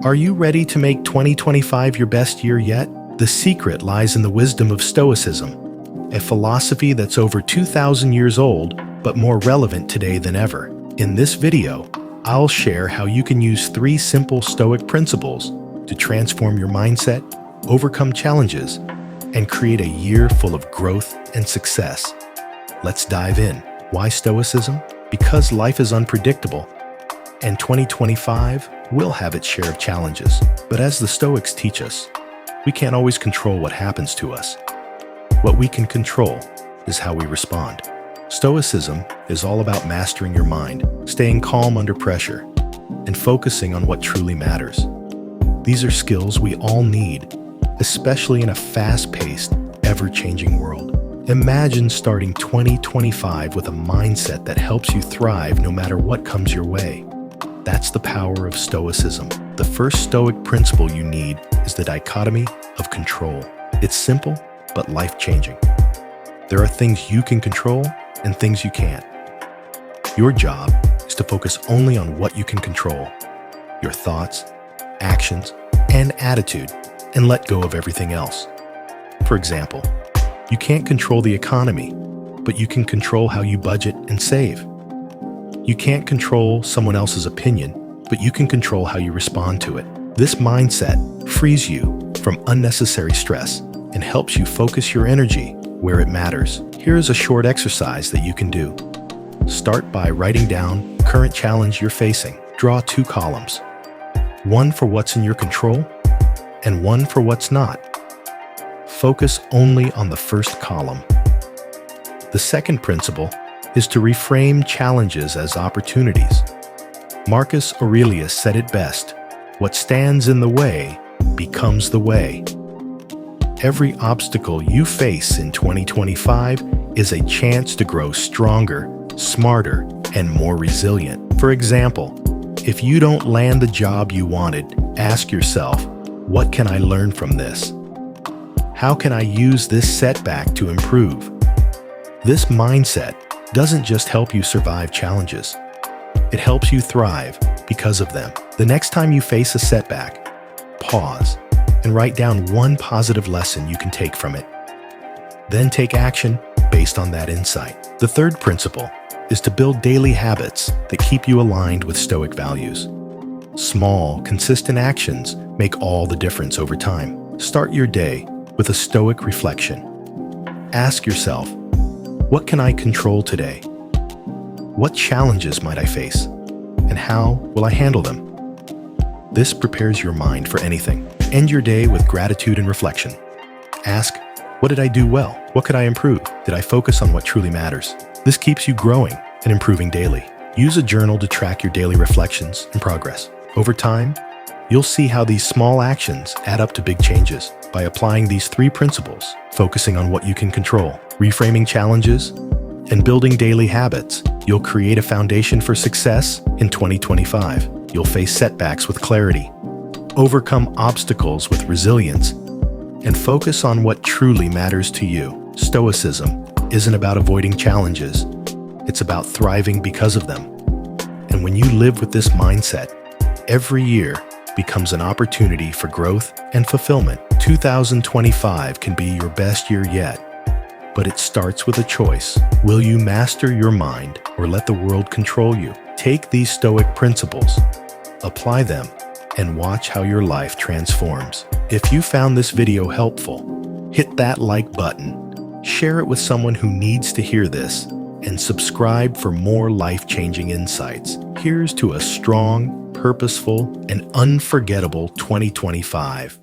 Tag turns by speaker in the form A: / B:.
A: Are you ready to make 2025 your best year yet? The secret lies in the wisdom of Stoicism, a philosophy that's over 2,000 years old, but more relevant today than ever. In this video, I'll share how you can use 3 simple Stoic principles to transform your mindset, overcome challenges, and create a year full of growth and success. Let's dive in. Why Stoicism? Because life is unpredictable, and 2025 will have its share of challenges. But as the Stoics teach us, we can't always control what happens to us. What we can control is how we respond. Stoicism is all about mastering your mind, staying calm under pressure, and focusing on what truly matters. These are skills we all need, especially in a fast-paced, ever-changing world. Imagine starting 2025 with a mindset that helps you thrive no matter what comes your way. That's the power of Stoicism. The first Stoic principle you need is the dichotomy of control. It's simple, but life-changing. There are things you can control and things you can't. Your job is to focus only on what you can control, your thoughts, actions, and attitude, and let go of everything else. For example, you can't control the economy, but you can control how you budget and save. You can't control someone else's opinion, but you can control how you respond to it. This mindset frees you from unnecessary stress and helps you focus your energy where it matters. Here is a short exercise that you can do. Start by writing down the current challenge you're facing. Draw 2 columns, one for what's in your control and one for what's not. Focus only on the first column. The second principle is to reframe challenges as opportunities. Marcus Aurelius said it best, "What stands in the way becomes the way." Every obstacle you face in 2025 is a chance to grow stronger, smarter, and more resilient. For example, if you don't land the job you wanted, ask yourself, what can I learn from this? How can I use this setback to improve? This mindset doesn't just help you survive challenges. It helps you thrive because of them. The next time you face a setback, pause and write down one positive lesson you can take from it. Then take action based on that insight. The third principle is to build daily habits that keep you aligned with Stoic values. Small, consistent actions make all the difference over time. Start your day with a Stoic reflection. Ask yourself, what can I control today? What challenges might I face? And how will I handle them? This prepares your mind for anything. End your day with gratitude and reflection. Ask, what did I do well? What could I improve? Did I focus on what truly matters? This keeps you growing and improving daily. Use a journal to track your daily reflections and progress. Over time, you'll see how these small actions add up to big changes. By applying these 3 principles, focusing on what you can control, reframing challenges, and building daily habits, you'll create a foundation for success in 2025. You'll face setbacks with clarity, overcome obstacles with resilience, and focus on what truly matters to you. Stoicism isn't about avoiding challenges. It's about thriving because of them. And when you live with this mindset, every year becomes an opportunity for growth and fulfillment. 2025 can be your best year yet, but it starts with a choice. Will you master your mind or let the world control you? Take these Stoic principles, apply them, and watch how your life transforms. If you found this video helpful, hit that like button, share it with someone who needs to hear this, and subscribe for more life-changing insights. Here's to a strong, purposeful, and unforgettable 2025.